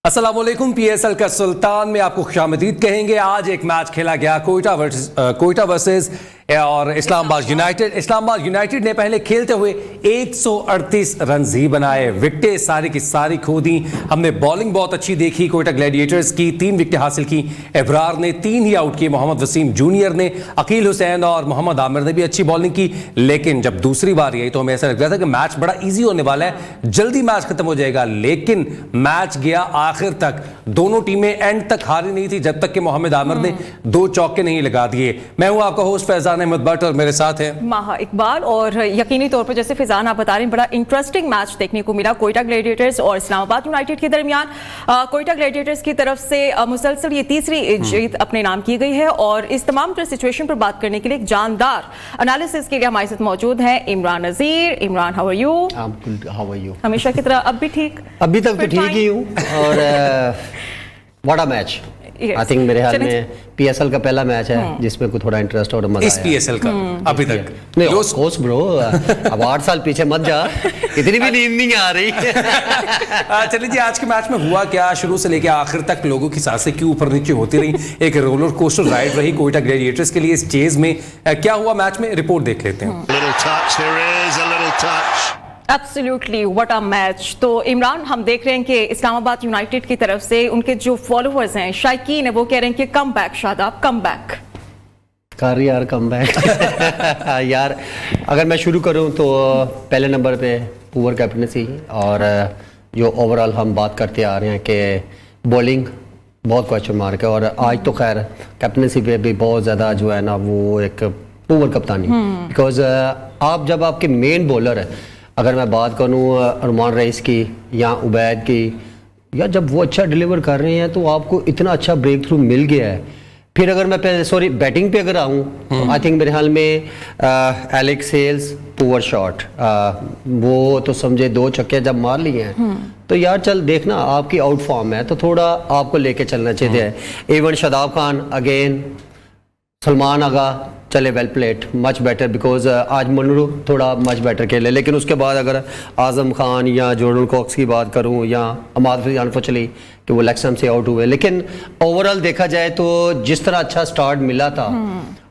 अस्सलामुअलैकुम। पीएसएल का सुल्तान में आपको खुशामदीद कहेंगे। आज एक मैच खेला गया कोयटा वर्सेस और इस्लामाबाद यूनाइटेड। इस्लामाबाद यूनाइटेड ने पहले खेलते हुए 138 रन ही बनाए, विकेटें सारी की सारी खो दी। हमने बॉलिंग बहुत अच्छी देखी कोयटा ग्लैडिएटर्स की, 3 विकेटें हासिल की। इब्रार ने 3 ही आउट किए, मोहम्मद वसीम जूनियर ने, अकील हुसैन और मोहम्मद आमिर ने भी अच्छी बॉलिंग की। लेकिन जब दूसरी बार आई तो हमें ऐसा लग रहा था कि मैच बड़ा ईजी होने वाला है, जल्दी मैच खत्म हो जाएगा। लेकिन मैच गया आखिर तक, दोनों टीमें एंड तक हारी नहीं थी जब तक कि मोहम्मद आमिर ने 2 चौके नहीं लगा दिए। मैं हूं आपका होस्ट फैजान अहमद भट्ट और मेरे साथ है माहा इकबाल। और यकीनी तौर पर जैसे फैजान आप बता रहे हैं, बड़ा इंटरेस्टिंग मैच देखने को मिला कोयटा ग्लैडिएटर्स और इस्लामाबाद यूनाइटेड के दरमियान। कोयटा ग्लैडिएटर्स की तरफ से मुसलसल ये तीसरी जीत अपने नाम की गई है। और इस तमाम तरह सिचुएशन पर बात करने के लिए एक जानदार एनालिसिस के लिए हमारे साथ मौजूद है Imran Nazir. Imran, how are you? How are you? हमेशा की तरह अब भी ठीक? अभी तक तो ठीक ही हूँ। और what a match. I think मेरे ख्याल में पीएसएल का पहला मैच है जिसमें को थोड़ा इंटरेस्ट और मजा इस पीएसएल का अभी तक नहीं। ऑफ कोर्स ब्रो, अब 8 साल पीछे मत जा, इतनी भी नींद नहीं आ रही। चलिए जी, आज के मैच में हुआ क्या? शुरू से लेकर आखिर तक लोगों की सांसें क्यों ऊपर नीचे होती रही, एक रोलर कोस्टर राइड रही कोयटा ग्लैडिएटर्स के लिए इस चेज में। क्या हुआ मैच में, रिपोर्ट देख लेते हैं। Absolutely, what a match. तो इमरान, हम देख रहे हैं कि इस्लामाबाद यूनाइटेड की तरफ से उनके जो फॉलोअर्स हैं, शायकीन है, वो कह रहे हैं कि come back Shadab, come back कर यार, कम बैक। यार अगर मैं शुरू करूं तो पहले नंबर पे पुअर कैप्टनसी, और जो ओवरऑल हम बात करते आ रहे हैं कि बॉलिंग बहुत क्वेश्चन मार्क है। और आज तो खैर कैप्टनसी पे भी बहुत ज़्यादा जो है ना वो एक पुअर कप्तानी, बिकॉज आप जब आपके मेन बॉलर है, अगर मैं बात करूँ अरमान रईस की या उबैद की, या जब वो अच्छा डिलीवर कर रहे हैं तो आपको इतना अच्छा ब्रेक थ्रू मिल गया है। फिर अगर मैं बैटिंग पे अगर आऊँ तो आई थिंक मेरे ख्याल में एलेक्स हेल्स पुअर शॉट, वो तो समझे 2 छक्के जब मार लिए हैं तो यार चल देखना आपकी आउट फॉर्म है तो थोड़ा आपको लेके चलना चाहिए। इवन शादाब खान अगेन, सलमान आगा चले well played, much better, because आज मनरू थोड़ा मच बेटर खेले। लेकिन उसके बाद अगर आजम खान या जॉर्डन कॉक्स की बात करूं या अमाद फरीद अनफॉर्चुनेटली कि वो लेग से आउट हुए, लेकिन ओवरऑल देखा जाए तो जिस तरह अच्छा स्टार्ट मिला था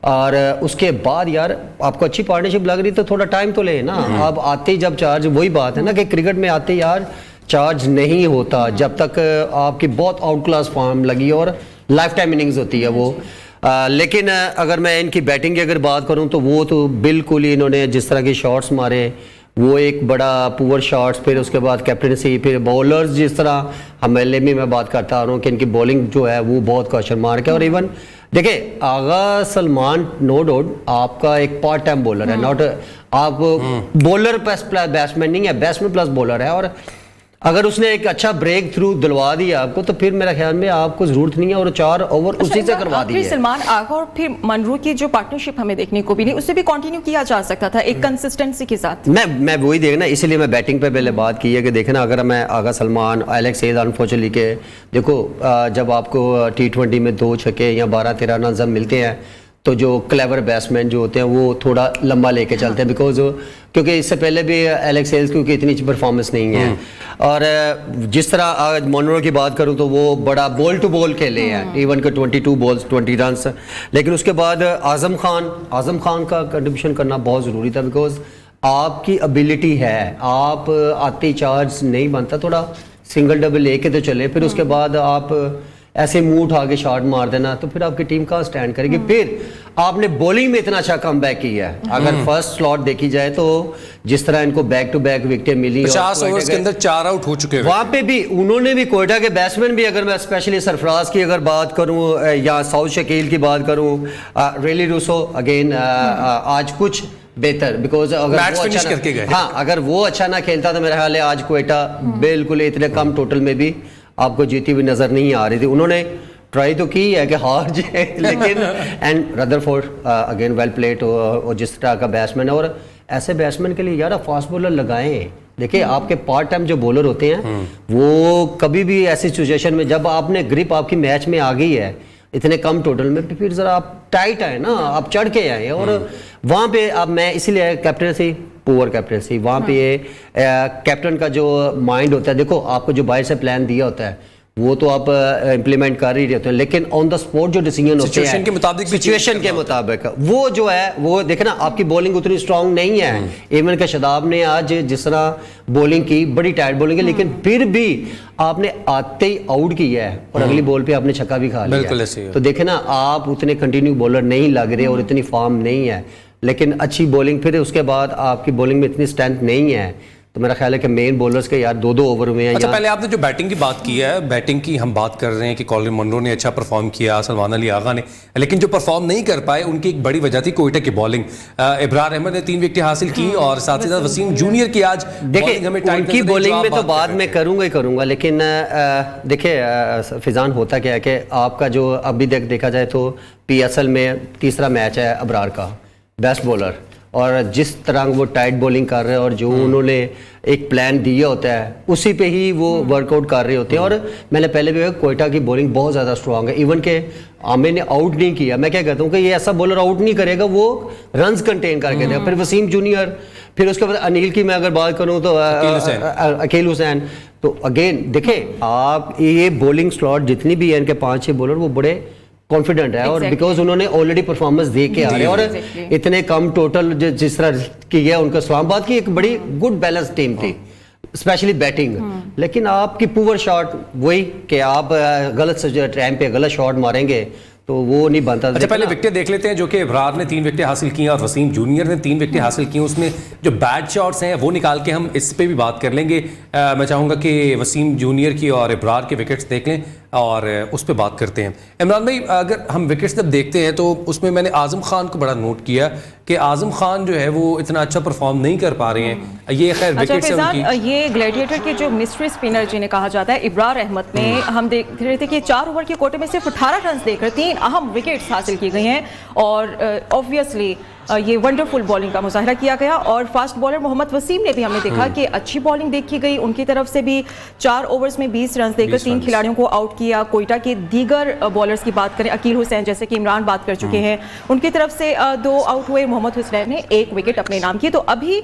और उसके बाद यार आपको अच्छी पार्टनरशिप लग रही तो थोड़ा टाइम तो ले ना। अब आते ही जब चार्ज, वही बात है ना कि क्रिकेट में आते यार चार्ज नहीं होता जब तक आपकी बहुत आउट क्लास फॉर्म लगी और लाइफ टाइम इनिंग्स होती है वो। लेकिन अगर मैं इनकी बैटिंग की अगर बात करूं तो वो तो बिल्कुल ही इन्होंने जिस तरह के शॉट्स मारे वो एक बड़ा पुअर शॉट्स, फिर उसके बाद कैप्टनसी, फिर बॉलर्स जिस तरह हमले में मैं बात करता आ रहा हूँ कि इनकी बॉलिंग जो है वो बहुत क्वेश्चन मार्क है। और इवन देखिए आगा सलमान नो डाउट आपका एक पार्ट टाइम बॉलर है, नॉट आप बॉलर प्लस बैट्समैन नहीं है, बैट्समैन प्लस बॉलर है। और अगर उसने एक अच्छा ब्रेक थ्रू दिलवा दिया आपको तो फिर मेरा ख्याल में आपको जरूरत नहीं है और 4 ओवर उसी से करवा दी है। सलमान आगा और फिर मनरू की जो पार्टनरशिप हमें देखने को भी नहीं, उससे भी कंटिन्यू किया जा सकता था एक कंसिस्टेंसी के साथ। मैं वही देखना, इसलिए मैं बैटिंग पे पहले बात की है कि देखना अगर मैं आगा सलमान, एलेक्स हेल्स अनफॉर्चुनेटली के देखो जब आपको T20 में 2 छक्के या 12-13 रन जब मिलते हैं तो जो क्लेवर बैट्समैन जो होते हैं वो थोड़ा लंबा लेके चलते हैं, बिकॉज क्योंकि इससे पहले भी एलेक्स हेल्स क्योंकि इतनी परफॉर्मेंस नहीं है। और जिस तरह आज मोनरो की बात करूं तो वो बड़ा बॉल टू बॉल खेले हैं, इवन के 22 बॉल्स 20 रन। लेकिन उसके बाद आजम खान का कंट्रीब्यूशन करना बहुत ज़रूरी था, बिकॉज आपकी एबिलिटी है, आप आते चार्ज नहीं बनता, थोड़ा सिंगल डबल लेके तो चले, फिर उसके बाद आप ऐसे मुंह उठा के शॉट मार देना तो फिर आपकी टीम कहाँ स्टैंड करेगी। फिर आपने बॉलिंग में इतना अच्छा कम बैक किया है। अगर फर्स्ट स्लॉट देखी जाए तो जिस तरह इनको बैक टू बैक विकेटें मिली, 50 ओवर्स के अंदर 4 आउट हो चुके हैं, वहां पे भी उन्होंने भी कोयटा के बैट्समैन भी, अगर मैं स्पेशली सरफराज की अगर बात करूं या साउथ शकील की बात करूं, रेली रूसो अगेन आज कुछ बेहतर, बिकॉज अगर मैच फिनिश करके गए। हाँ, अगर वो अच्छा ना खेलता तो मेरा ख्याल है आज कोयटा बिल्कुल इतने कम टोटल में भी आपको जीती हुई नजर नहीं आ रही थी। उन्होंने ट्राई तो की है कि हार जाए, लेकिन and Rutherford again well played, और जिस तरह का बैट्समैन है। और ऐसे बैट्समैन के लिए यार फास्ट बॉलर लगाएं। देखिए आपके पार्ट टाइम जो बॉलर होते हैं वो कभी भी ऐसी सिचुएशन में जब आपने ग्रिप आपकी मैच में आ गई है इतने कम टोटल में, फिर जरा आप टाइट आए ना, आप चढ़ के आए। और वहाँ पे अब मैं इसीलिए कैप्टनसी पुअर कैप्टनसी वहाँ पे कैप्टन का जो माइंड होता है, देखो आपको जो बाहर से प्लान दिया होता है वो तो आप इम्प्लीमेंट कर ही रहते हैं, लेकिन ऑन द स्पॉट जो डिसीजन होते सिचुएशन हैं के मुताबिक भी सिचुएशन change के मुताबिक वो जो है वो देखे ना, आपकी बॉलिंग उतनी स्ट्रांग नहीं है। इवन के शदाब ने आज जिस तरह बॉलिंग की, बड़ी टाइट बॉलिंग है, लेकिन फिर भी आपने आते ही आउट किया है और अगली बॉल पे आपने छक्का भी खा बिल्कुल लिया ऐसे ही है। तो देखे ना, आप उतने कंटिन्यू बॉलर नहीं लग रहे और इतनी फॉर्म नहीं है, लेकिन अच्छी बॉलिंग, फिर उसके बाद आपकी बॉलिंग में इतनी स्ट्रेंथ नहीं है। तो मेरा ख्याल है कि मेन बॉलर्स के यार 2-2 ओवर में हैं। अच्छा, पहले आपने जो बैटिंग की बात की है, बैटिंग की हम बात कर रहे हैं कि कॉलिन मुनरो ने अच्छा परफॉर्म किया, सलमान अली आगा ने, लेकिन जो परफॉर्म नहीं कर पाए उनकी एक बड़ी वजह थी कोयटा की बॉलिंग। इब्रार अहमद ने 3 विकेट हासिल की और साथ ही साथ वसीम जूनियर की आज देखिए उनकी बॉलिंग में तो बाद में करूंगा ही करूंगा, लेकिन देखिए फिजान होता क्या है कि आपका जो अभी देखा जाए तो PSL में तीसरा मैच है अबरार का, बेस्ट बॉलर, और जिस तरह वो टाइट बॉलिंग कर रहे हैं और जो उन्होंने एक प्लान दिया होता है उसी पे ही वो वर्कआउट कर रहे होते हैं। और मैंने पहले भी कहा कोयटा की बॉलिंग बहुत ज़्यादा स्ट्रांग है। इवन के आमिर ने आउट नहीं किया, मैं क्या कहता हूँ कि ये ऐसा बॉलर आउट नहीं करेगा, वो रन्स कंटेन करके देगा। फिर वसीम जूनियर, फिर उसके बाद अनिल की मैं अगर बात करूँ तो अकील हुसैन। तो अगेन देखे आप, ये बॉलिंग स्लॉट जितनी भी है इनके 5-6 बॉलर वो बड़े कॉन्फिडेंट है और बिकॉज उन्होंने ऑलरेडी परफॉर्मेंस दे के आ रहे हैं और इतने कम टोटल जिस तरह की है उनका, इस्लामाबाद की एक बड़ी गुड बैलेंस टीम थी स्पेशली बैटिंग। लेकिन आपकी पुअर शॉट वही कि आप गलत टाइम पे गलत शॉट मारेंगे तो वो नहीं बनता। अच्छा, पहले विकेट देख लेते हैं जो कि इब्रार ने 3 विकेट हासिल की और वसीम जूनियर ने 3 विकेट हासिल की। उसमें जो बैड शॉट्स हैं वो निकाल के हम इस पे भी बात कर लेंगे। मैं चाहूँगा कि वसीम जूनियर की और इब्रार के विकेट्स देख लें और उस पर बात करते हैं। इमरान भाई, अगर हम विकेट्स जब देखते हैं तो उसमें मैंने आजम खान को बड़ा नोट किया कि आजम खान जो है वो इतना अच्छा परफॉर्म नहीं कर पा रहे हैं। ये खैर विकेट्स हैं उनकी। ये ग्लैडिएटर के जो मिस्ट्री स्पिनर जिन्हें कहा जाता है, इब्रार अहमद ने, हम देख रहे थे कि 4 ओवर के कोटे में सिर्फ 18 रन देकर 3 अहम विकेट्स हासिल की गई हैं और ऑब्वियसली ये वंडरफुल बॉलिंग का मुजाहरा किया गया। और फास्ट बॉलर मोहम्मद वसीम ने भी हमने देखा कि अच्छी बॉलिंग देखी गई उनकी तरफ से भी। 4 ओवर्स में 20 रन देकर 3 खिलाड़ियों को आउट किया। कोयटा के दीगर बॉलर्स की बात करें, अकील हुसैन जैसे कि इमरान बात कर चुके हैं, उनकी तरफ से 2 आउट हुए। मोहम्मद हुसैन ने 1 विकेट अपने नाम की। तो अभी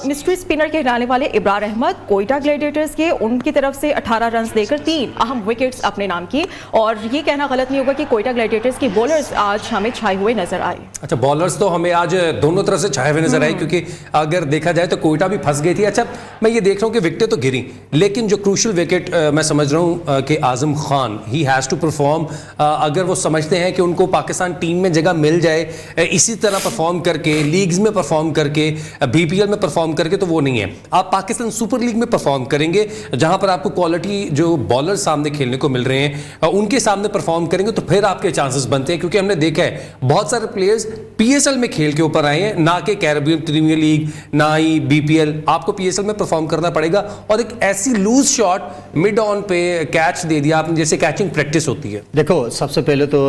मिस्ट्री स्पिनर कहलाने वाले इब्रार अहमद कोयटा ग्लैडिएटर्स के, उनकी तरफ से 18 रन देकर 3 अहम विकेट्स अपने नाम की। और ये कहना गलत नहीं होगा कि कोयटा ग्लैडिएटर्स की बॉलर्स आज हमें छाए हुए नजर आए। अच्छा, बॉलर्स तो हमें आज दोनों तरफ से छाए हुए नजर आए क्योंकि अगर देखा जाए तो कोयटा भी फंस गई थी। अच्छा, मैं ये देख रहा हूँ कि विकेटें तो गिरी, लेकिन जो क्रूशल विकेट मैं समझ रहा हूँ कि Azam Khan he has to perform. अगर वो समझते हैं कि उनको पाकिस्तान टीम में जगह मिल जाए इसी तरह परफॉर्म करके, लीग्स में परफॉर्म करके, BPL में परफॉर्म करके, तो वो नहीं है। आप पाकिस्तान सुपर लीग में परफॉर्म करेंगे जहां पर आपको क्वालिटी जो बॉलर सामने खेलने को मिल रहे हैं उनके सामने परफॉर्म करेंगे तो फिर आपके चांसेस बनते हैं। क्योंकि हमने देखा है बहुत सारे प्लेयर्स PSL में खेल के ऊपर आए हैं, ना कि कैरेबियन प्रीमियर लीग, ना ही BPL। आपको PSL में परफॉर्म करना पड़ेगा। और एक ऐसी लूज शॉट मिड ऑन पे कैच दे दिया आपने, जैसे कैचिंग प्रैक्टिस होती है। देखो सबसे पहले तो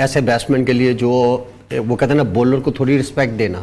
ऐसे बैट्समैन के लिए जो वो कहते हैं ना, बॉलर को थोड़ी रिस्पेक्ट देना।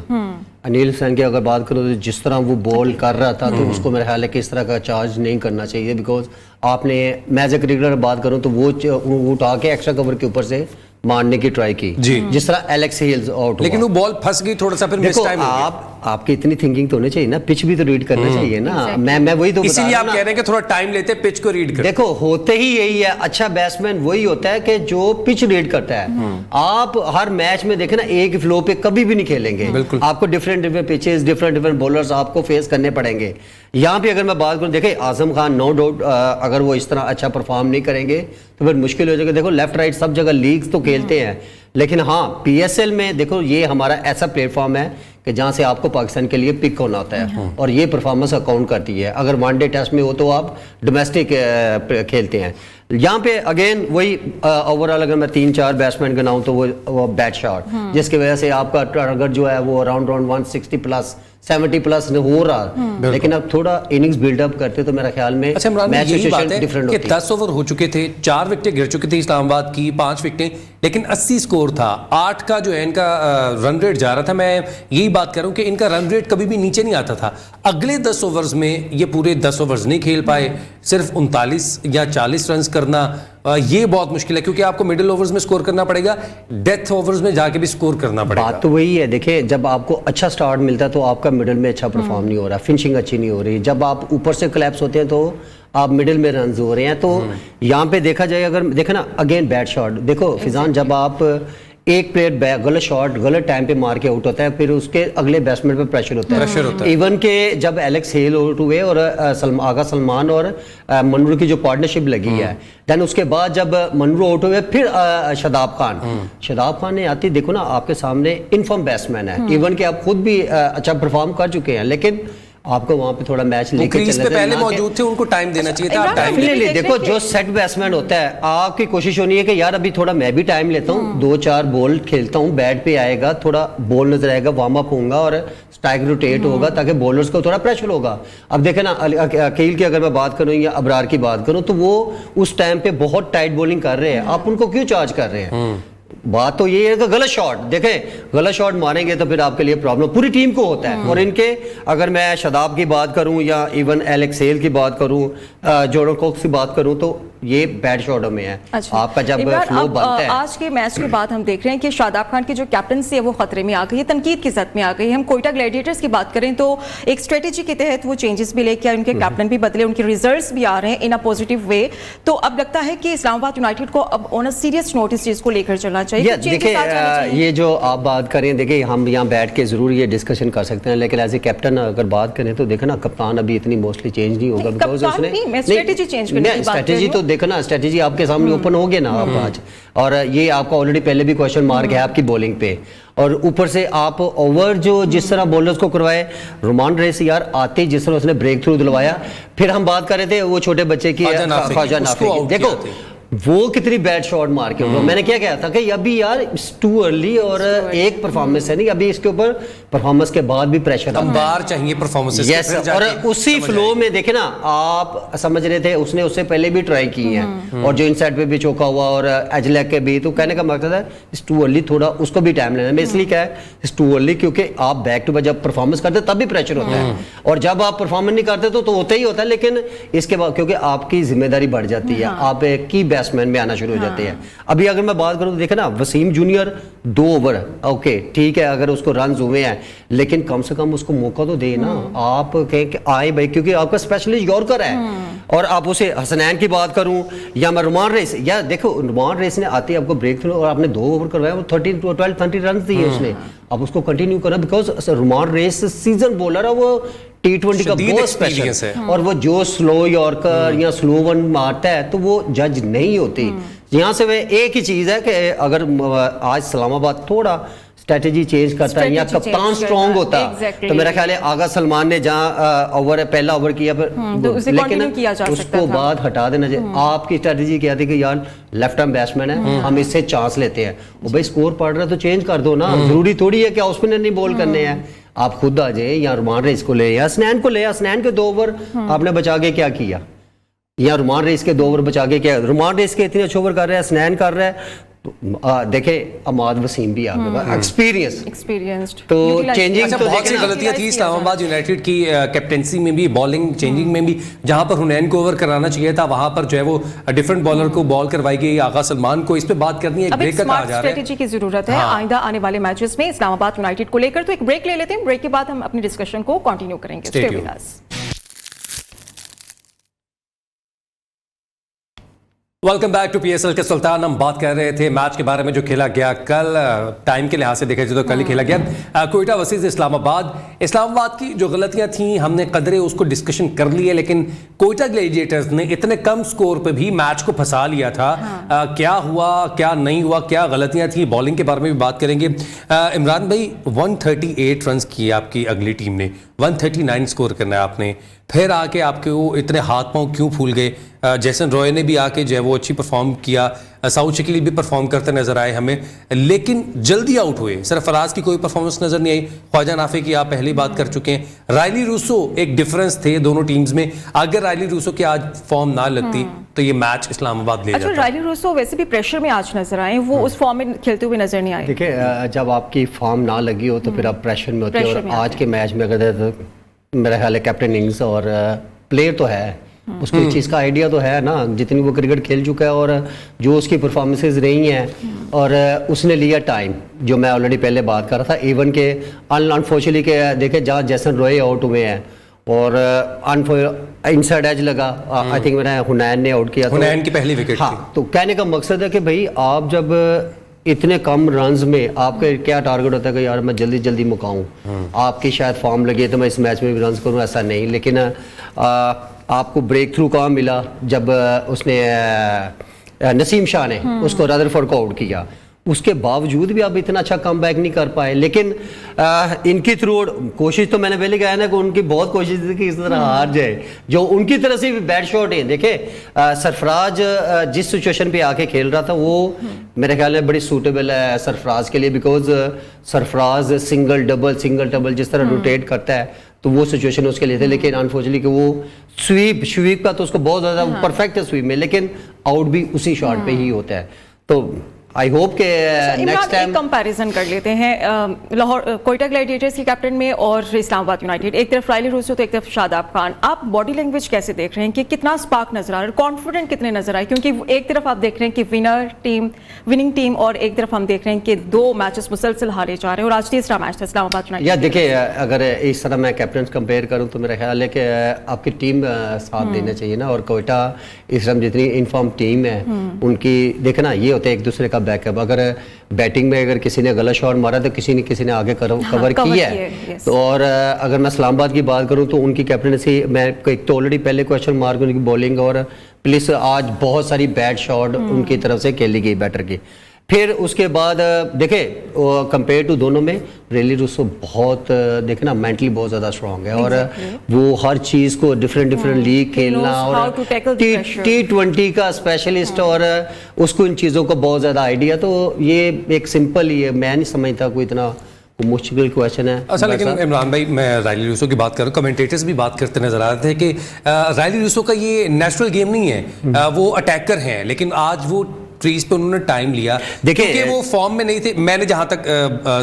अनिल हुसैन की अगर बात करो तो जिस तरह वो बॉल कर रहा था तो उसको मेरा ख्याल है कि इस तरह का चार्ज नहीं करना चाहिए। बिकॉज आपने, मैं एज ए क्रिकेटर बात करूं तो वो उठा के एक्स्ट्रा कवर के ऊपर से मारने की ट्राई की जिस तरह एलेक्स हेल्स आउट, लेकिन वो बॉल फंस गई थोड़ा सा, फिर मिस टाइम हो गया। आपकी इतनी थिंकिंग तो होनी चाहिए ना, पिच भी तो रीड करना चाहिए ना। मैं वही तो इसीलिए आप कह रहे हैं कि थोड़ा टाइम लेते हैं पिच को रीड कर। देखो होते ही यही है, अच्छा बैट्समैन वही होता है कि जो पिच रीड करता है। आप हर मैच में देखें ना, एक फ्लो पे कभी भी नहीं खेलेंगे। आपको डिफरेंट पिचेस, डिफरेंट बॉलर्स आपको फेस करने पड़ेंगे। यहाँ पे अगर मैं बात करूँ, देखे आजम खान नो डाउट अगर वो इस तरह अच्छा परफॉर्म नहीं करेंगे तो फिर मुश्किल हो जाएगा। देखो लेफ्ट राइट सब जगह लीग्स तो खेलते हैं, लेकिन हाँ PSL में देखो ये हमारा ऐसा प्लेटफॉर्म है कि जहाँ से आपको पाकिस्तान के लिए पिक होना होता है और ये परफॉर्मेंस अकाउंट करती है। अगर वनडे टेस्ट में हो तो आप डोमेस्टिक खेलते हैं। यहाँ पे अगेन वही ओवरऑल अगर मैं 3-4 बैट्समैन गिनाऊं तो वो बैट शॉट जिसकी वजह से आपका टारगेट जो है वो अराउंड 160 प्लस 70 प्लस हो रहा। लेकिन अब थोड़ा इनिंग्स बिल्डअप करते तो मेरा ख्याल में अच्छा इमरान, मैच यही बात है डिफरेंट कि होती। 10 ओवर हो चुके थे, 4 विकेटें गिर चुकी थी इस्लामाबाद की, 5 विकेटें, लेकिन 80 स्कोर था। 8 का जो है इनका रन रेट जा रहा था। मैं यही बात कर रहा हूं कि इनका रन रेट कभी भी नीचे नहीं आता था। अगले 10 ओवर्स में ये पूरे 10 ओवर्स नहीं खेल पाए, सिर्फ 39 या 40 रन करना ये बहुत मुश्किल है क्योंकि आपको मिडिल ओवर्स में स्कोर करना पड़ेगा, डेथ ओवर्स में जाके भी स्कोर करना पड़ेगा। बात तो वही है, देखिए जब आपको अच्छा स्टार्ट मिलता है तो आपका मिडिल में अच्छा परफॉर्म नहीं हो रहा, फिनिशिंग अच्छी नहीं हो रही। जब आप ऊपर से क्लैप्स होते हैं तो आप मिडिल में रन हो रहे हैं, तो यहाँ पे देखा जाए, अगर देखे ना अगेन बैड शॉट, देखो फिजान जब आप एक प्लेयर गलत शॉट गलत टाइम पे मार के आउट होता है, फिर उसके अगले बैट्समैन पे प्रेशर होता है। इवन के जब एलेक्स हेल आउट हुए और आगा सलमान और मनरू की जो पार्टनरशिप लगी है, देन उसके बाद जब मनरू आउट हुए, फिर शादाब खान ने आती, देखो ना आपके सामने इनफॉर्म बैट्समैन है, इवन के आप खुद भी अच्छा परफॉर्म कर चुके हैं, लेकिन आपको वहां पे थोड़ा मैच लेके चलना पे पहले मौजूद थे, उनको टाइम देना चाहिए था। टाइम देखो जो सेट बैट्समैन होता है, आपकी कोशिश होनी है कि यार अभी थोड़ा मैं भी टाइम लेता हूँ, 2-4 बॉल खेलता हूँ, बैट पे आएगा, थोड़ा बॉल नजर आएगा, वार्म अप होगा और स्ट्राइक रोटेट होगा, ताकि बॉलर्स को थोड़ा प्रेशर होगा। अब देखे ना अकील की अगर मैं बात करूँ या अबरार की बात करूँ, तो वो उस टाइम पे बहुत टाइट बॉलिंग कर रहे हैं, आप उनको क्यों चार्ज कर रहे हैं? बात तो ये है कि गलत शॉट देखें, गलत शॉट मारेंगे तो फिर आपके लिए प्रॉब्लम पूरी टीम को होता है। और इनके अगर मैं शादाब की बात करूं या इवन एलेक्स हेल की बात करूं, जॉर्डन कॉक्स की बात करूं, तो ये बैड शॉटों में है। अच्छा। आपका जब फ्लो बनता है, आज के मैच के बाद हम देख रहे हैं कि शादाब खान की जो कैप्टनसी है वो खतरे में आ गई है, तनकीद की जद में आ गई है। हम कोयटा ग्लैडिएटर्स की बात करें तो एक स्ट्रेटेजी के तहत वो चेंजेस भी लेके आए, उनके कैप्टन भी बदले, उनके रिजल्ट्स भी आ रहे हैं इन अ पॉजिटिव वे। तो अब लगता है कि इस्लामाबाद यूनाइटेड को अब ऑन अ सीरियस नोट इस चीज को लेकर चलना चाहिए। देखिए ये जो आप बात करें, देखिए हम यहाँ बैठ के जरूर ये डिस्कशन कर सकते हैं, लेकिन एज ए कैप्टन अगर बात करें तो देखो ना कप्तान अभी इतनी मोस्टली चेंज नहीं होगा, बिकॉज उसने स्ट्रेटेजी तो देखो ना, स्ट्रेटेजी आपके सामने ओपन हो गया ना आप आज, और ये आपका ऑलरेडी पहले भी क्वेश्चन मार्क है आपकी बॉलिंग पे, और ऊपर से आप ओवर जो जिस तरह बॉलर्स को करवाए, रोमान रेस यार आते जिस तरह उसने ब्रेक थ्रू दिलवाया। फिर हम बात कर रहे थे वो छोटे बच्चे की ख्वाजा नाफी की, देखो वो कितनी बैड शॉट मार के उठा। मैंने क्या कहा था कि अभी यार टू अर्ली, और एक परफॉर्मेंस है नहीं, अभी इसके ऊपर परफॉर्मेंस के बाद भी प्रेशर अब बार चाहिए परफॉर्मेंस। यस, और उसी फ्लो में देखे ना आप समझ रहे थे, उसने उससे पहले भी ट्राई की है, और जो इनसाइड पे भी चौका हुआ और एज लेग के भी, तो कहने का मकसद है इस टू अर्ली थोड़ा उसको भी टाइम लेना। मैं इसलिए क्या है इस टू अर्ली, क्योंकि आप बैक टू बैक जब परफॉर्मेंस करते तब भी प्रेशर होता है, और जब आप परफॉर्मेंस नहीं करते तो होता ही होता है, लेकिन इसके बाद क्योंकि आपकी जिम्मेदारी बढ़ जाती है, आप की बैट्समैन में आना शुरू हो जाते हैं। अभी अगर मैं बात करूं तो देखे ना वसीम जूनियर 2 ओवर, ओके ठीक है, अगर उसको रन हुए हैं, लेकिन कम से कम उसको मौका तो दे ना, आप कहें कि आए भाई, क्योंकि आपका स्पेशलिस्ट यॉर्कर है। और आप उसे हसनैन की बात करूं या मैं रुमान रेस, या देखो रुमान रेस ने आते आपको ब्रेक थ्रू, और आपने 2 ओवर करवाया, वो 30 रन दिए उसने, अब उसको कंटिन्यू करना, बिकॉज रुमान रेस सीजन बॉलर है, वो T20 का बहुत स्पेशल है, और वो जो स्लो यॉर्कर या स्लो वन मारता है तो वो जज नहीं होती। यहाँ से वह एक ही चीज है कि अगर आज इस्लामाबाद थोड़ा स्ट्रेटेजी चेंज करता है या कप्तान स्ट्रांग होता, तो मेरा ख्याल है आगा सलमान ने जहाँ ओवर पहला ओवर किया, फिर लेकिन उसको बाद हटा देना चाहिए। आपकी स्ट्रेटेजी क्या थी कि यार लेफ्ट आर्म बैट्समैन है, हम इससे चांस लेते हैं, वो भाई स्कोर पड़ रहा है तो चेंज कर दो ना, जरूरी थोड़ी है कि ऑफ स्पिनर नहीं बॉल करने हैं, आप खुद आ जाए, या रुमान रेस को ले या स्नैन को ले, स्नैन के 2 ओवर आपने बचा के क्या किया, या रुमान रेस के 2 ओवर बचा के क्या, रुमान रेस के इतने अच्छे ओवर कर रहे हैं, स्नैन कर रहा है, देखे अमाद वसीम भी आ गया, एक्सपीरियंस्ड, तो चेंजिंग तो बहुत सी गलतियां थी इस्लामाबाद यूनाइटेड की कैप्टेंसी में भी, बॉलिंग चेंजिंग में भी, जहां पर हुनैन को ओवर कराना चाहिए था वहां पर जो है वो डिफरेंट बॉलर को बॉल करवाई गई, आगा सलमान को। इस पे बात करनी है, एक ब्रेक का कहा जा रहा है, स्ट्रेटेजी की जरूरत है आइंदा आने वाले मैचेस में इस्लामाबाद यूनाइटेड को लेकर। तो एक ब्रेक ले लेते हैं, ब्रेक के बाद हम अपनी डिस्कशन को कंटिन्यू करेंगे। Stay with us. Welcome back to PSL के सुल्तान। हम बात कर रहे थे मैच के बारे में जो खेला गया कल, टाइम के लिहाज से देखा जाए तो कल ही खेला गया, कोयटा वर्सेस इस्लामाबाद की जो गलतियां थी हमने कदरे उसको डिस्कशन कर लिए, लेकिन कोयटा ग्लैडिएटर्स ने इतने कम स्कोर पे भी मैच को फंसा लिया था। क्या हुआ क्या नहीं हुआ, क्या गलतियां थी, बॉलिंग के बारे में भी बात करेंगे। इमरान भाई 138 रन किए आपकी अगली टीम ने, 139 स्कोर करना है आपने, फिर आके आपके वो इतने हाथ पांव क्यों फूल गए? जैसन रॉय ने भी आके जो है वो अच्छी परफॉर्म किया, साउथ शकीली भी परफॉर्म करते नजर आए हमें, लेकिन जल्दी आउट हुए। सरफराज की कोई परफॉर्मेंस नजर नहीं आई, ख्वाजा नाफे की आप पहली बात कर चुके हैं, रायली रूसो एक डिफरेंस थे दोनों टीम्स में, अगर रायली रूसो की आज फॉर्म ना लगती तो ये मैच इस्लामाबाद ले जाता। रायली रूसो वैसे भी प्रेशर में आज नजर आए, वो उस फॉर्म में खेलते हुए नजर नहीं आए। देखिए जब आपकी फॉर्म ना लगी हो तो फिर आप प्रेशर में होते हैं, और आज के मैच में अगर मेरा ख्याल है कैप्टन इनिंग्स और प्लेयर तो है, उसको इस चीज़ का आइडिया तो है ना, जितनी वो क्रिकेट खेल चुका है और जो उसकी परफॉर्मेंसेस रही हैं, और उसने लिया टाइम, जो मैं ऑलरेडी पहले बात कर रहा था। इवन के अनफॉर्चुनेटली के देखे जहाँ जैसन रॉय आउट हुए हैं, और इनसाइड एज लगा, आई थिंक मैंने हुनैन ने आउट किया, हुनैन की पहली विकेट हाँ, तो कहने का मकसद है कि भाई आप जब इतने कम रन्स में आपका क्या टारगेट होता है कि यार मैं जल्दी जल्दी मुकाऊं, आपकी शायद फॉर्म लगी है तो मैं इस मैच में भी रन्स करूं, ऐसा नहीं। लेकिन आपको ब्रेक थ्रू कहाँ मिला जब उसने नसीम शाह ने उसको रदरफोर्ड को आउट किया, उसके बावजूद भी आप इतना अच्छा कम बैक नहीं कर पाए। लेकिन इनकी थ्रू कोशिश तो मैंने पहले कहा ना कि उनकी बहुत कोशिश थी कि इस तरह हार जाए, जो उनकी तरह से भी बैड शॉट है। देखे सरफराज जिस सिचुएशन पे आके खेल रहा था वो मेरे ख्याल में बड़ी सूटेबल है सरफराज के लिए, बिकॉज सरफराज सिंगल डबल जिस तरह रोटेट करता है तो वो सिचुएशन उसके लिए थे। लेकिन अनफॉर्चुनेटली कि वो स्वीप का तो उसको बहुत ज़्यादा परफेक्ट है स्वीप में, लेकिन आउट भी उसी शॉट पे ही होता है। तो आई होप के नेक्स्ट टाइम कंपैरिजन कर लेते हैं लाहौर कोयटा ग्लैडिएटर्स के कैप्टन में और इस्लामाबाद यूनाइटेड, एक तरफ रायली रूसो तो एक तरफ शादाब खान। आप बॉडी लैंग्वेज कैसे देख रहे हैं कि कितना स्पार्क नजर आ रहा है, कॉन्फिडेंट कितने नजर आए? क्योंकि एक तरफ आप देख रहे हैं कि विनिंग टीम और एक तरफ हम देख रहे हैं कि 2 मैचेस मुसलसल हारे जा रहे हैं और आज तीसरा मैच था इस्लामाबाद यूनाइटेड। या देखिए, अगर इस तरह मैं कैप्टन कंपेयर करूं तो मेरा ख्याल है कि आपकी टीम साथ देना चाहिए ना, और कोयटा इस टाइम जितनी इनफॉर्म टीम है उनकी देखना ये होता है एक दूसरे का बैकअप। अगर बैटिंग में अगर किसी ने गलत शॉट मारा तो किसी ने आगे कवर किया है। तो और अगर मैं इस्लामाबाद की बात करूं तो उनकी कैप्टनसी, मैं एक तो ऑलरेडी पहले क्वेश्चन मार्क उनकी बॉलिंग, और प्लस आज बहुत सारी बैड शॉट उनकी तरफ से खेली गई बैटर की। फिर उसके बाद देखे कंपेयर टू दोनों में रेली रूसो बहुत देखे ना मेंटली बहुत ज़्यादा स्ट्रांग है, और वो हर चीज़ को डिफरेंट लीग खेलना और T20 का स्पेशलिस्ट, और उसको इन चीज़ों का बहुत ज़्यादा आइडिया। तो ये एक सिंपल ही है, मैं नहीं समझता कोई इतना मुश्किल क्वेश्चन है। अच्छा, लेकिन इमरान भाई मैं रायली रूसो की बात करूं, कमेंटेटर्स भी बात करते नजर आ रहे थे कि रायली रूसो का ये नेचुरल गेम नहीं है, वो अटैकर हैं, लेकिन आज वो ट्रीज पे उन्होंने टाइम लिया। देखिए वो फॉर्म में नहीं थे, मैंने जहां तक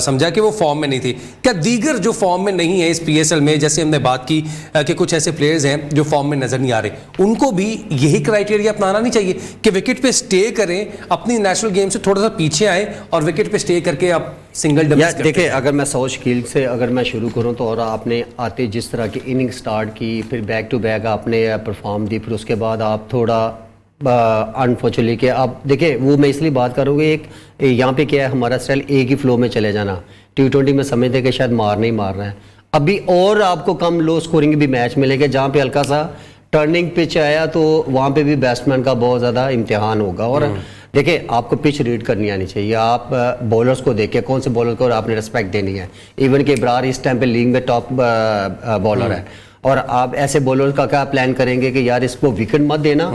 समझा कि वो फॉर्म में नहीं थे। क्या दीगर जो फॉर्म में नहीं है इस PSL में, जैसे हमने बात की कि कुछ ऐसे प्लेयर्स हैं जो फॉर्म में नजर नहीं आ रहे, उनको भी यही क्राइटेरिया अपनाना नहीं चाहिए कि विकेट पे स्टे करें, अपनी नेशनल गेम से थोड़ा सा पीछे आए और विकेट पे स्टे करके आप सिंगल डबल? देखिए, अगर मैं सौश कील से अगर मैं शुरू करूं तो, और आपने आते जिस तरह की इनिंग स्टार्ट की, फिर बैक टू बैक आपने परफॉर्म दी, फिर उसके बाद आप थोड़ा अनफॉर्चुनेटली कि आप देखिए, वो मैं इसलिए बात करूँगी, एक यहाँ पे क्या है हमारा स्टाइल एक ही फ्लो में चले जाना। T20 में समझते कि शायद मारना ही मारना है, अभी और आपको कम लो स्कोरिंग भी मैच मिलेगा, जहाँ पे हल्का सा टर्निंग पिच आया तो वहाँ पे भी बैट्समैन का बहुत ज़्यादा इम्तिहान होगा। और देखिए, आपको पिच रीड करनी आनी चाहिए, आप बॉलर्स को देखिए कौन से बॉलर को आपने रिस्पेक्ट देनी है। इवन कि इब्रार इस टाइम पे लीग में टॉप बॉलर है, और आप ऐसे बॉलर का क्या प्लान करेंगे कि यार इसको विकेट मत देना,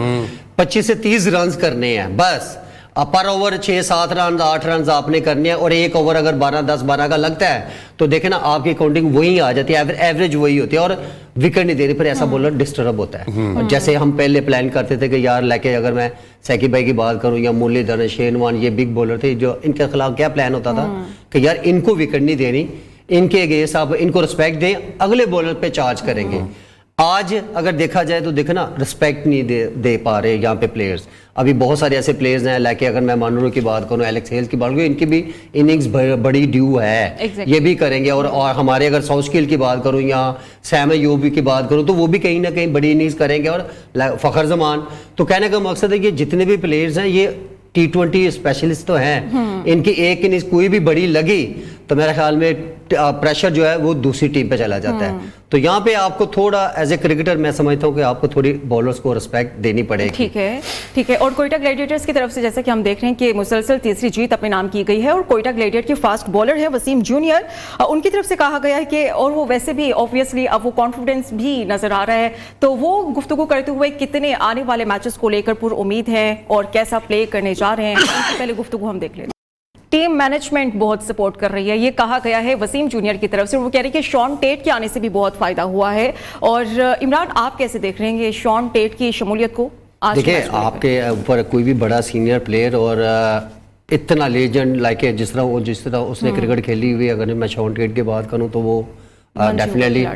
25 से 30 रन करने हैं बस, पर ओवर 6-7 रन 8 रन आपने करने हैं, और एक ओवर अगर 12-10-12 का लगता है तो देखे ना आपकी काउंटिंग वही आ जाती है, एवरेज वही होती है, और विकेट नहीं दे रही, फिर ऐसा बॉलर डिस्टर्ब होता है। और जैसे हम पहले प्लान करते थे कि यार लेके, अगर मैं सैकी भाई की बात करूं या मुरलीधरन, शेनवान, ये बिग बॉलर थे, जो इनके खिलाफ क्या प्लान होता था कि यार इनको विकेट नहीं देनी, इनके अगेंस्ट आप इनको रिस्पेक्ट दें, अगले बॉलर पे चार्ज करेंगे। आज अगर देखा जाए तो देखना रिस्पेक्ट नहीं दे पा रहे यहाँ पे प्लेयर्स। अभी बहुत सारे ऐसे प्लेयर्स हैं, लाइक अगर मैं मानूरो की बात करूँ, एलेक्स हेल्स की बात करूँ, इनकी भी इनिंग्स बड़ी ड्यू है, ये भी करेंगे। और हमारे अगर साउथस्किल की बात करूँ या सैम अयूबी की बात करूँ तो वो भी कहीं ना कहीं बड़ी इनिंग्स करेंगे, और फखर जमान। तो कहने का मकसद है कि जितने भी प्लेयर्स हैं ये T20 स्पेशलिस्ट तो हैं, इनकी एक इनिंग्स कोई भी बड़ी लगी तो मेरे ख्याल में प्रेशर जो है वो दूसरी टीम पे चला जाता है। तो यहाँ पे आपको थोड़ा एज ए क्रिकेटर मैं समझता हूँ कि आपको थोड़ी बॉलर्स को रिस्पेक्ट देनी पड़ेगी। ठीक है। और कोयटा ग्लैडिएटर्स की तरफ से जैसा कि हम देख रहे हैं कि मुसलसल तीसरी जीत अपने नाम की गई है, और कोयटा ग्लैडिएटर की फास्ट बॉलर है वसीम जूनियर, उनकी तरफ से कहा गया है कि, और वो वैसे भी ऑब्वियसली अब वो कॉन्फिडेंस भी नजर आ रहा है, तो वो गुफ्तगू करते हुए कितने आने वाले मैचेस को लेकर पूरी उम्मीद है और कैसा प्ले करने जा रहे हैं, उससे पहले गुफ्तगू हम देख लेते हैं। टीम मैनेजमेंट बहुत सपोर्ट कर रही है, ये कहा गया है वसीम जूनियर की तरफ से। वो कह रहे हैं कि शॉन टेट के आने से भी बहुत फायदा हुआ है। और इमरान, आप कैसे देख रहे हैं शॉन टेट की शमूलियत को? देखिए, आपके ऊपर कोई भी बड़ा सीनियर प्लेयर और इतना लेजेंड लाइक जिस तरह उसने क्रिकेट खेली हुई, अगर मैं शॉन टेट की बात करूँ तो वो डेफिनेटली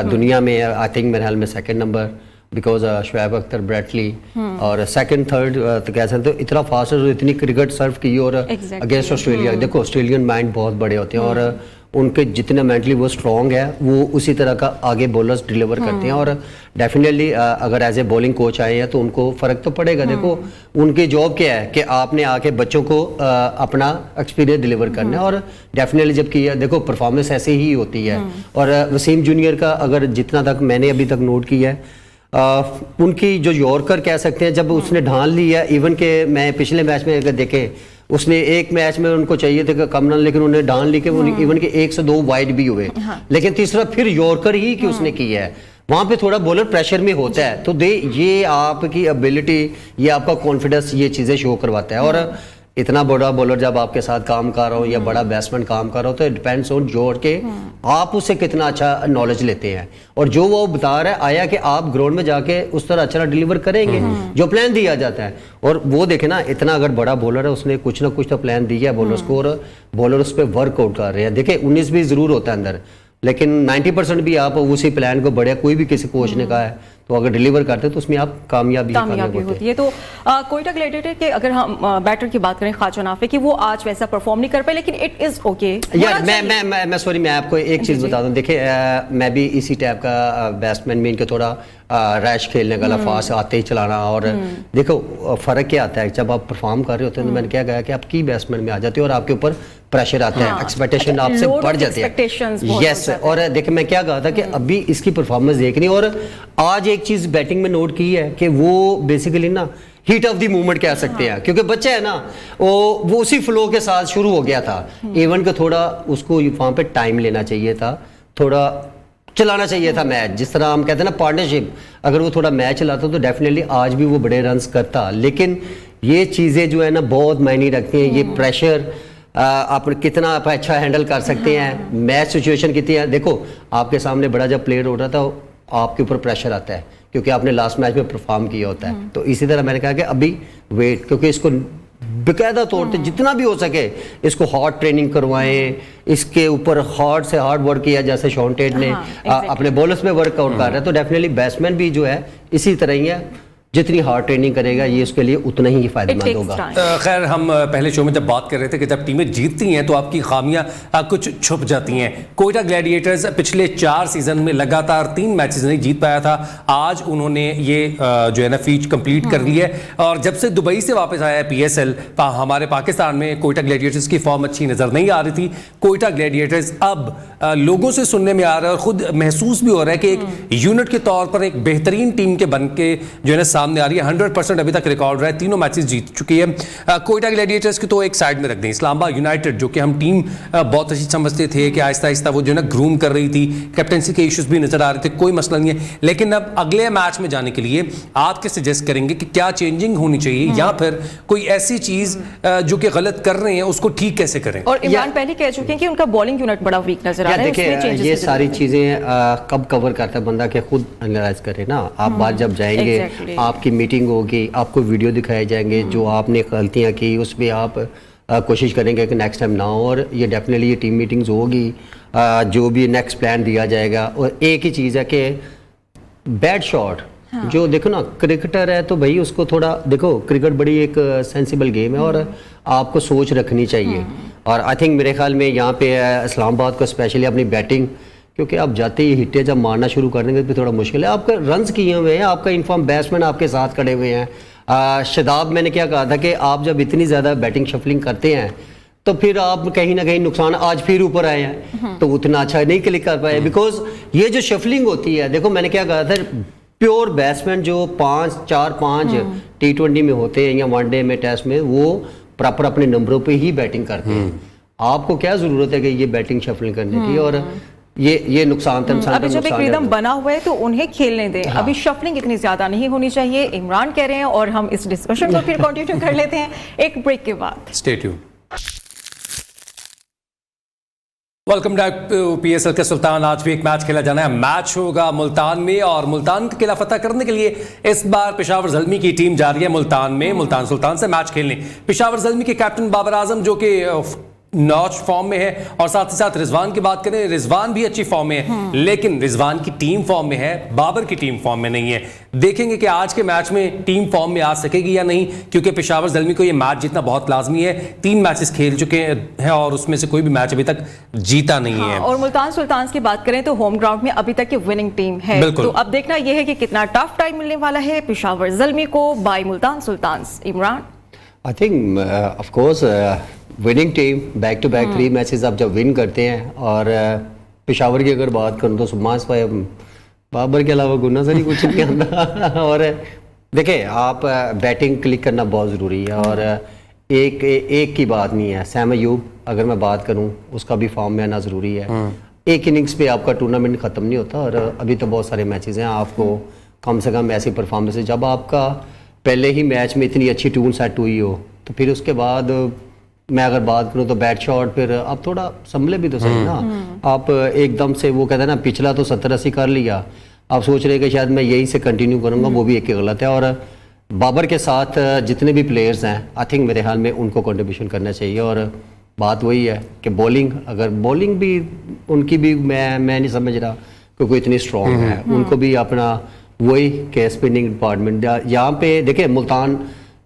दुनिया में आई थिंक मेरे ख्याल में 2nd number, because Shoaib Akhtar, Bradley और 2nd 3rd तो कह सकते हो, इतना फास्ट है, इतनी क्रिकेट सर्व की और अगेंस्ट ऑस्ट्रेलिया। देखो ऑस्ट्रेलियन माइंड बहुत बड़े होते हैं, और उनके जितने मेंटली वो स्ट्रांग है वो उसी तरह का आगे बॉलर्स डिलीवर करते हैं। और डेफिनेटली अगर एज ए बॉलिंग कोच आए हैं तो उनको फ़र्क तो पड़ेगा। देखो उनकी जॉब क्या है कि आपने आके बच्चों को अपना एक्सपीरियंस डिलीवर करना है, और डेफिनेटली जब किया देखो परफॉर्मेंस ऐसे ही होती है। और वसीम जूनियर का अगर जितना तक मैंने अभी तक नोट किया है, उनकी जो यॉर्कर कह सकते हैं, जब उसने ढाल ली है, इवन के मैं पिछले मैच में अगर देखें उसने एक मैच में उनको चाहिए थे कम रन, लेकिन उन्हें डाउन ली के इवन के 1 से 2 वाइड भी हुए। लेकिन तीसरा फिर यॉर्कर ही कि उसने किया है, वहां पे थोड़ा बॉलर प्रेशर में होता है। तो ये आपकी एबिलिटी, ये आपका कॉन्फिडेंस, ये चीजें शो करवाता है। और इतना बड़ा बॉलर जब आपके साथ काम कर रहा हो या बड़ा बैट्समैन काम कर रहा हो तो डिपेंड्स ऑन जोड़ के आप उससे कितना अच्छा नॉलेज लेते हैं। और जो वो बता रहा है आया कि आप ग्राउंड में जाके उस तरह अच्छा डिलीवर करेंगे जो प्लान दिया जाता है। और वो देखे ना, इतना अगर बड़ा बॉलर है उसने कुछ ना कुछ तो प्लान दिया है बॉलर्स को, और बॉलर उस पर वर्कआउट कर रहे हैं। देखिए 19 भी जरूर होता है अंदर, लेकिन 90% भी आप उसी प्लान को बढ़िया कोई भी किसी कोच ने कहा है तो अगर डिलीवर करते हैं तो उसमें आप कामयाबी होती है। तो कोयटा ग्लैडिएटर के अगर हम बैटर की बात करें ख्वाजा नाफे की, वो आज वैसा परफॉर्म नहीं कर पाए, लेकिन इट इज ओके यार। मैं सॉरी, मैं आपको एक चीज बता दूं। देखिए मैं भी इसी टाइप का बैट्समैन में इनके थोड़ा रैश खेलने का, फास्ट आते ही चलाना। और देखो फ़र्क क्या आता है जब आप परफॉर्म कर रहे होते हैं, तो मैंने क्या कहा कि आप की बैट्समैन में आ जाते हो और आपके ऊपर प्रेशर आता है, एक्सपेक्टेशन आपसे बढ़ जाती है। यस, और देखिए मैं क्या कहा था कि अभी इसकी परफॉर्मेंस देखनी। और आज एक चीज बैटिंग में नोट की है कि वो बेसिकली ना हीट ऑफ द मूवमेंट कह सकते हैं, क्योंकि बच्चा है ना वो उसी फ्लो के साथ शुरू हो गया था। इवन का थोड़ा उसको वहां पे टाइम लेना चाहिए था, थोड़ा चलाना चाहिए था मैच। जिस तरह हम कहते हैं ना पार्टनरशिप, अगर वो थोड़ा मैच चलाता तो डेफिनेटली आज भी वो बड़े रन्स करता। लेकिन ये चीज़ें जो है ना बहुत मायने रखती हैं। ये प्रेशर आप कितना आप अच्छा हैंडल कर सकते हैं, मैच सिचुएशन कितनी है। देखो आपके सामने बड़ा जब प्लेयर हो रहा था आपके ऊपर प्रेशर आता है क्योंकि आपने लास्ट मैच में परफॉर्म किया होता है। तो इसी तरह मैंने कहा कि अभी वेट, क्योंकि इसको बेकायदा तौर पे जितना भी हो सके इसको हार्ड ट्रेनिंग करवाएं, इसके ऊपर हार्ड से हार्ड वर्क किया, जैसे शॉन टेट ने अपने बॉलर्स में वर्कआउट कर रहा है। तो डेफिनेटली बैट्समैन भी जो है इसी तरह ही है, जितनी हार्ड ट्रेनिंग करेगा ये उसके लिए उतना ही फायदेमंद होगा। खैर हम पहले शो में जब बात कर रहे थे कि जब टीमें जीतती हैं तो आपकी खामियां कुछ छुप जाती हैं। कोयटा ग्लैडिएटर्स पिछले 4 सीजन में लगातार 3 मैचेस नहीं जीत पाया था। आज उन्होंने ये जो है ना फीट कंप्लीट कर ली है। और जब से दुबई से वापस आया है PSL, हमारे पाकिस्तान में कोयटा ग्लैडिएटर्स की फॉर्म अच्छी नजर नहीं आ रही थी। कोयटा ग्लैडिएटर्स अब लोगों से सुनने में आ रहा है और खुद महसूस भी हो रहा है कि एक यूनिट के तौर पर एक बेहतरीन टीम के बन के जो है ना सामने आ रही है। 100% अभी तक रिकॉर्ड रहा है, 3 मैचेस जीत चुकी है। कोयटा ग्लैडिएटर्स की तो एक साइड में रख दें, इस्लामाबाद यूनाइटेड जो कि हम टीम बहुत अच्छी समझते थे कि आहिस्ता आहिस्ता वो जो है ना ग्रूम कर रही थी, कैप्टनसी के इश्यूज भी नजर आ रहे थे, कोई मसला नहीं है। लेकिन अब अगले मैच में जाने के लिए आप क्या सजेस्ट करेंगे कि क्या चेंजिंग होनी चाहिए, या फिर कोई ऐसी चीज जो कि गलत कर रहे हैं उसको ठीक कैसे करें? और इमरान पहले कह चुके हैं कि उनका बॉलिंग यूनिट बड़ा वीक नजर आ रहा है। देखिए ये सारी चीजें कब कवर करता है बंदा के खुद एनालाइज करे ना। आप बात जब जाएंगे आपकी मीटिंग होगी, आपको वीडियो दिखाए जाएंगे, जो आपने गलतियां की उस पर आप कोशिश करेंगे कि नेक्स्ट टाइम ना हो। और ये डेफिनेटली ये टीम मीटिंग्स होगी, जो भी नेक्स्ट प्लान दिया जाएगा। और एक ही चीज़ है कि बैड शॉट जो देखो ना, क्रिकेटर है तो भाई उसको थोड़ा देखो, क्रिकेट बड़ी एक सेंसिबल गेम है और आपको सोच रखनी चाहिए। और आई थिंक मेरे ख्याल में यहाँ पे इस्लामाबाद को स्पेशली अपनी बैटिंग, क्योंकि आप जाते ही हिट्टे जब मारना शुरू कर देंगे तो थोड़ा मुश्किल है। आपका रन्स किए हुए हैं, आपका इन्फॉर्म बैट्समैन आपके साथ खड़े हुए हैं। शदाब मैंने क्या कहा था कि आप जब इतनी ज़्यादा बैटिंग शफलिंग करते हैं तो फिर आप कहीं ना कहीं नुकसान, आज फिर ऊपर आए हैं तो उतना अच्छा नहीं क्लिक कर पाए। बिकॉज ये जो शफलिंग होती है, देखो मैंने क्या कहा था, प्योर बैट्समैन जो 5 T20 में होते हैं या वनडे में, टेस्ट में, वो प्रॉपर अपने नंबरों पे ही बैटिंग करते हैं। आपको क्या जरूरत है कि ये बैटिंग शफलिंग करने की? और ये नुकसान अभी जब एक रिदम बना हुआ है तो उन्हें खेलने दें। अभी शफलिंग इतनी ज्यादा नहीं होनी चाहिए, इमरान कह रहे हैं, और हम इस डिस्कशन को फिर कंटिन्यू कर लेते हैं एक ब्रेक के बाद। Stay tuned. Welcome back to PSL के सुल्तान। आज भी एक मैच खेला जाना है, मैच होगा मुल्तान में, और मुल्तान का किला फतह करने के लिए इस बार पेशावर ज़ल्मी की टीम जा रही है मुल्तान में, मुल्तान सुल्तान से मैच खेलने। पेशावर ज़ल्मी के कैप्टन बाबर आजम जो कि नॉच फॉर्म में है, और साथ ही साथ रिजवान की बात करें, रिजवान भी अच्छी फॉर्म में है, लेकिन रिजवान की टीम फॉर्म में है, बाबर की टीम फॉर्म में नहीं है। देखेंगे कि आज के मैच में टीम फॉर्म में आ सकेगी या नहीं, क्योंकि पेशावर ज़ल्मी को ये मैच जीतना बहुत लाजमी है। 3 मैचेस खेल चुके हैं और उसमें से कोई भी मैच अभी तक जीता नहीं है। और मुल्तान सुल्तान्स की बात करें तो होम ग्राउंड में अभी तक की विनिंग टीम है, तो अब देखना यह है कि कितना टफ टाइम मिलने वाला है पेशावर ज़ल्मी को by Multan Sultans. Imran, I think of course winning team, back to back 3 matches आप जब विन करते हैं, और पेशावर की अगर बात करूँ तो सुमास भाई बाबर के अलावा गुना सरी कुछ नहीं आता। और देखिए, आप बैटिंग क्लिक करना बहुत ज़रूरी है, और एक की बात नहीं है। सैम अयूब अगर मैं बात करूँ, उसका भी फॉर्म में आना ज़रूरी है। एक इनिंग्स पे आपका टूर्नामेंट ख़त्म नहीं होता, और अभी तो बहुत सारे मैचेस हैं। आपको कम से कम ऐसी परफॉर्मेंस है, जब आपका पहले ही मैच में इतनी अच्छी ट्यून सेट हुई हो, तो फिर उसके बाद मैं अगर बात करूं तो बैट शॉट, फिर आप थोड़ा संभले भी तो सही ना। आप एकदम से वो कहते हैं ना, पिछला तो 70-80 कर लिया, आप सोच रहे कि शायद मैं यही से कंटिन्यू करूंगा, वो भी एक गलत है। और बाबर के साथ जितने भी प्लेयर्स हैं, आई थिंक मेरे ख्याल में उनको कंट्रीब्यूशन करना चाहिए। और बात वही है कि बॉलिंग, अगर बॉलिंग भी उनकी भी मैं नहीं समझ रहा कि कोई इतनी स्ट्रॉन्ग है। उनको भी अपना वही के स्पिनिंग डिपार्टमेंट, यहाँ पे देखिए मुल्तान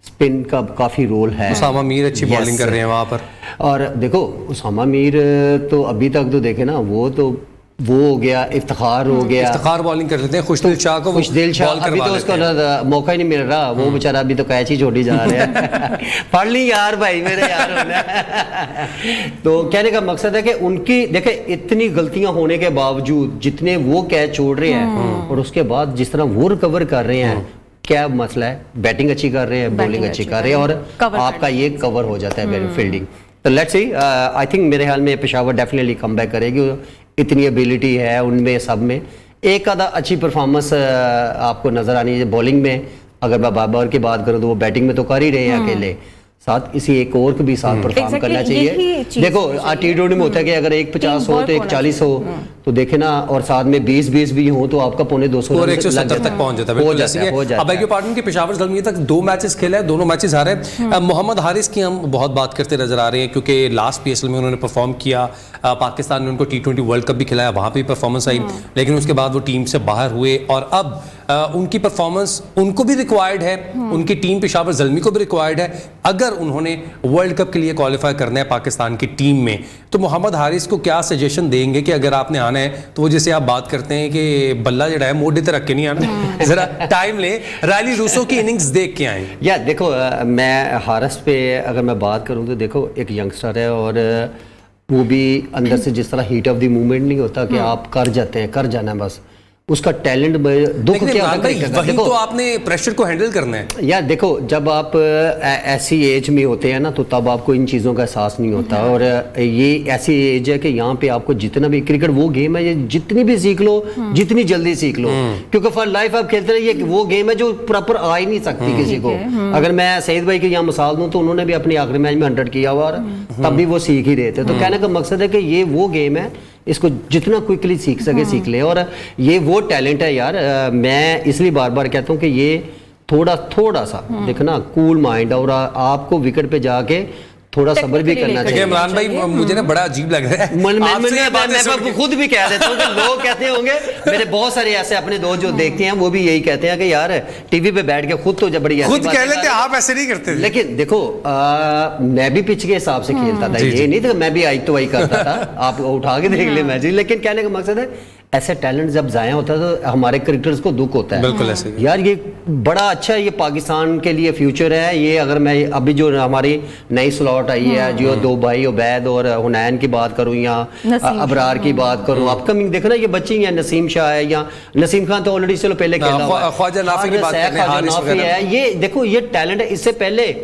स्पिन का काफ़ी रोल है। उसामा मीर अच्छी बॉलिंग कर रहे हैं वहाँ पर, और देखो उसामा मीर तो अभी तक तो देखे ना, वो हो गया, इफ्तिखार हो गया, इफ्तिखार बॉलिंग कर लेते हैं, खुशदिल शाह को, खुशदिल शाह अभी तो उसको मौका ही नहीं मिल रहा, वो बेचारा अभी तो कैच ही छोड़ी जा रहा है। पढ़ ली यार भाई मेरे यार होना। तो कहने का मकसद है कि उनकी देखे इतनी गलतियां होने के बावजूद जितने वो कैच छोड़ रहे हैं, और उसके बाद जिस तरह वो रिकवर कर रहे हैं, क्या मसला है, बैटिंग अच्छी कर रहे हैं, बॉलिंग अच्छी कर रहे हैं, और आपका ये कवर हो जाता है फील्डिंग। तो लेट्स सी, आई थिंक मेरे ख्याल में पेशावर डेफिनेटली कम बैक करेगी, इतनी एबिलिटी है उनमें सब में। एक आधा अच्छी परफॉर्मेंस आपको नजर आनी है बॉलिंग में। अगर मैं बाबर की बात करूं तो वो बैटिंग में तो कर ही रहे हैं अकेले, साथ इसी एक और को भी साथ परफॉर्म करना चाहिए। देखो T20 में होता है कि अगर एक 50 हो तो एक 40 हो, तो देखे ना, और साथ में 20 भी हो तो आपका पौने 200 और 170 तक पहुंच जाता है। अब के पार्टनर के पेशावर ज़ल्मी तक 2 मैचेस खेला है, दोनों मैचेस हारे। मोहम्मद हारिस की हम बहुत बात करते नजर आ रहे हैं, क्योंकि लास्ट PSL में उन्होंने परफॉर्म किया, पाकिस्तान ने उनको T20 वर्ल्ड कप भी खिलाया, वहाँ पे परफॉर्मेंस आई, लेकिन उसके बाद वो टीम से बाहर हुए, और अब उनकी परफॉर्मेंस उनको भी रिक्वायर्ड है, उनकी टीम पेशावर ज़ल्मी को भी रिक्वायर्ड है। अगर उन्होंने वर्ल्ड कप के लिए क्वालिफाई करना है पाकिस्तान की टीम में, तो मोहम्मद हारिस को क्या सजेशन देंगे कि अगर आपने आना है तो वो जैसे आप बात करते हैं कि बल्ला जड़ा है मोड़े तक रख के नहीं आना, जरा टाइम ले, रायली रूसो की इनिंग्स देख के आए। या देखो, मैं हारिस पे अगर मैं बात करूं तो देखो एक यंगस्टर है, और वो भी अंदर से जिस तरह हीट ऑफ द मूवमेंट नहीं होता कि आप कर जाते हैं, कर जाना बस, उसका टैलेंट दुख क्या होता है। वही तो आपने प्रेशर को हैंडल करना है यार। देखो, जब आप ऐसी एज में होते हैं ना, तो तब आपको इन चीज़ों का एहसास नहीं होता, और ये ऐसी एज है कि यहाँ पे आपको जितना भी, क्रिकेट वो गेम है, ये जितनी भी सीख लो, जितनी जल्दी सीख लो, क्योंकि फॉर लाइफ आप खेलते रहिए, वो गेम है जो प्रॉपर आ ही नहीं सकती किसी को। अगर मैं सईद भाई की यहाँ मिसाल दूँ तो उन्होंने भी अपने आखिरी मैच में 100 किया हुआ, और तब भी वो सीख ही रहे थे। तो कहने का मकसद है कि ये वो गेम है, इसको जितना क्विकली सीख सके सीख ले, और ये वो टैलेंट है यार। मैं इसलिए बार बार कहता हूँ कि ये थोड़ा सा देखना, कूल माइंड, और आपको विकेट पे जाके थोड़ा सब्र भी करना चाहिए। इमरान भाई, मुझे ना बड़ा अजीब लग रहा है, मैं खुद भी कह देता हूँ कि लोग कहते होंगे, मेरे बहुत सारे ऐसे अपने दोस्त जो देखते हैं वो भी यही कहते हैं कि यार टीवी पे बैठ के खुद तो जब बड़ी खुद कह लेते, आप ऐसे नहीं करते। लेकिन देखो, मैं भी पिच के हिसाब से खेलता था, ये नहीं था मैं भी आई तो वही करता था, आप उठा के देख ले मैच। लेकिन कहने का मकसद है, ऐसे टैलेंट जब जाया होता है तो हमारे क्रिकेटर्स को दुख होता है। बिल्कुल ऐसे यार, ये बड़ा अच्छा, ये पाकिस्तान के लिए फ्यूचर है ये। अगर मैं अभी जो हमारी नई स्लॉट आई है, जो 2 भाई उबैद और हुनैन की बात करूं, या अबरार की बात करूं, अपकमिंग देखो ना, ये बच्चे हैं, नसीम शाह है, या नसीम खान तो ऑलरेडी चलो पहले खेला हुआ है, ख्वाजा नाफी की बात करते हैं, हारिस वगैरह है। ये देखो, ये टैलेंट है। इससे पहले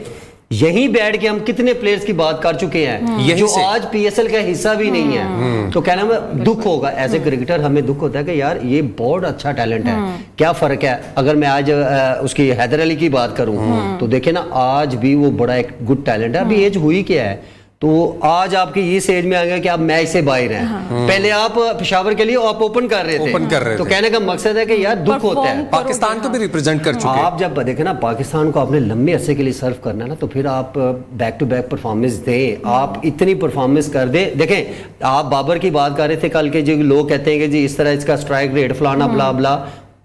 यहीं बैठ के हम कितने प्लेयर्स की बात कर चुके हैं जो आज PSL का हिस्सा भी नहीं है। तो कहना में दुख होगा, एज ए क्रिकेटर हमें दुख होता है कि यार ये बहुत अच्छा टैलेंट है। क्या फर्क है, अगर मैं आज उसकी हैदर अली की बात करूं तो देखे ना, आज भी वो बड़ा एक गुड टैलेंट है। अभी एज हुई क्या है, तो आज आपकी इस एज में आ गया कि आप मैच से बाहर हैं। पहले आप पेशावर के लिए आप ओपन कर रहे थे, तो कहने का मकसद है कि यार दुख होता है। पाकिस्तान को भी रिप्रेजेंट कर चुके हैं आप जब देखें ना पाकिस्तान को आपने लंबे अरसे के लिए सर्व करना है ना, तो फिर आप बैक टू बैक परफॉर्मेंस दें, आप इतनी परफॉर्मेंस कर दें। देखें आप बाबर की बात कर रहे थे कल के, जो लोग कहते हैं कि जी इस तरह इसका स्ट्राइक रेट फलाना ब्ला ब्ला,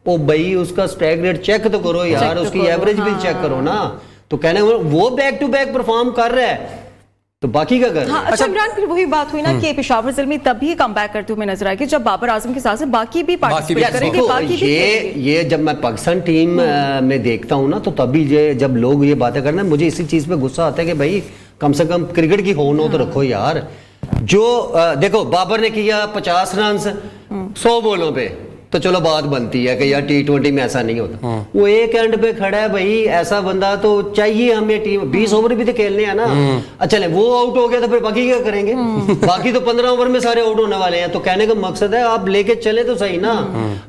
ओ भाई उसका स्ट्राइक रेट चेक तो करो यार, उसकी एवरेज भी चेक करो ना। तो कहने वो बैक टू बैक परफॉर्म कर रहा है, तो बाकी का कर। अच्छा इमरान, फिर वही बात हुई ना कि पेशावर ज़ल्मी तभी कम बैक करते हुए नजर आएगी जब बाबर आजम के साथ बाकी भी पार्टिसिपेट करेंगे, बाकी भी ये जब मैं पाकिस्तान टीम में देखता हूँ ना, तो तभी जब लोग ये बातें करना, मुझे इसी चीज पे गुस्सा आता है कि भाई कम से कम क्रिकेट की होनो तो रखो यार। जो देखो बाबर ने किया 50 रन 100 बॉलों पे, तो चलो बात बनती है कि यार T20 में ऐसा नहीं होता। वो एक एंड पे खड़ा है भाई, ऐसा बंदा तो चाहिए हमें। टीम 20 ओवर भी तो खेलने हैं ना। अच्छा वो आउट हो गया तो फिर बाकी क्या करेंगे? बाकी तो 15 ओवर में सारे आउट होने वाले हैं। तो कहने का मकसद है आप लेके चले तो सही ना।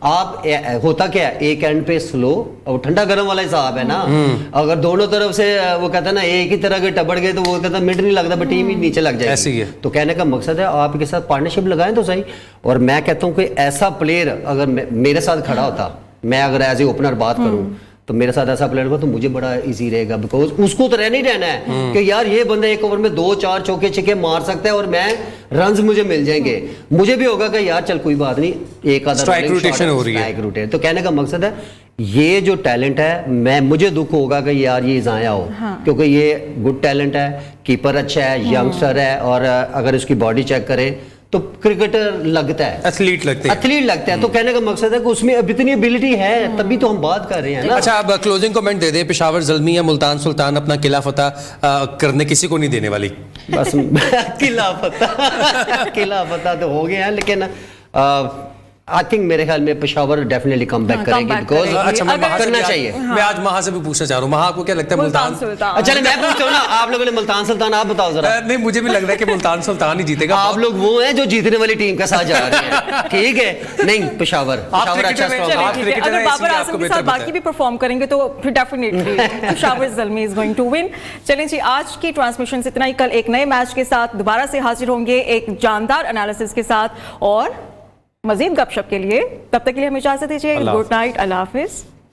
आप होता क्या है, एक एंड पे स्लो और ठंडा गर्म वाला हिसाब है ना। अगर दोनों तरफ से वो कहता है ना एक ही तरह के टपड़ गए, तो वो कहता मिनट नहीं लगता, टीम ही नीचे लग जाएगी। तो कहने का मकसद है आपके साथ पार्टनरशिप लगाएं तो सही। और मैं कहता हूँ कोई ऐसा प्लेयर अगर मेरे साथ खड़ा होता, मैं अगर एज ए ओपनर बात करूं, तो मेरे साथ ऐसा प्लेयर होगा तो मुझे बड़ा इजी रहेगा, बिकॉज उसको तो रहना ही रहना है कि यार ये बंदा एक ओवर में 2-4 चौके छिक्के मार सकता है और मैं रन्स मुझे मिल जाएंगे। मुझे भी होगा कि यार चल कोई बात नहीं, एक आधा स्ट्राइक रोटेशन हो रही है। तो कहने का मकसद है ये जो टैलेंट है, मुझे दुख होगा कि यार ये जाया हो, क्योंकि ये गुड टैलेंट है, कीपर अच्छा है, यंगस्टर है, और अगर उसकी बॉडी चेक करें तो क्रिकेटर लगता है, एथलीट लगता है। तो कहने का मकसद है कि उसमें अब इतनी एबिलिटी है, तभी तो हम बात कर रहे हैं ना। अच्छा अब क्लोजिंग कमेंट दे दे, पेशावर ज़ल्मी या मुल्तान सुल्तान अपना किला फतह करने किसी को नहीं देने वाली? बस किला फतह तो हो गया है, लेकिन आई थिंक मेरे ख्याल में पेशावर डेफिनेटली कम बैक करेगी, बिकॉज अच्छा मैं करना चाहिए। मैं आज महा से भी पूछना चाह रहा हूँ, महा को क्या लगता है मुल्तान? अच्छा मैं पूछता हूँ ना, आप लोगों ने मुल्तान सुल्तान, आप बताओ जरा। नहीं मुझे भी लग रहा है कि मुल्तान सुल्तान ही जीतेगा। आप लोग वो हैं जो जीतने वाली टीम के साथ जा रहे हैं, ठीक है? नहीं पेशावर अच्छा स्ट्रॉन्ग। अगर बाबर आजम के साथ बाकी भी परफॉर्म करेंगे तो फिर definitely Peshawar Zalmi is going to win. चलें जी, आज की ट्रांसमिशन से इतना ही। कल एक नए मैच के साथ दोबारा से हाजिर होंगे, एक जानदार एनालिसिस के साथ और मजीद गपशप के लिए। तब तक के लिए हमें इजाजत दीजिए। गुड नाइट, अल्लाह हाफिज।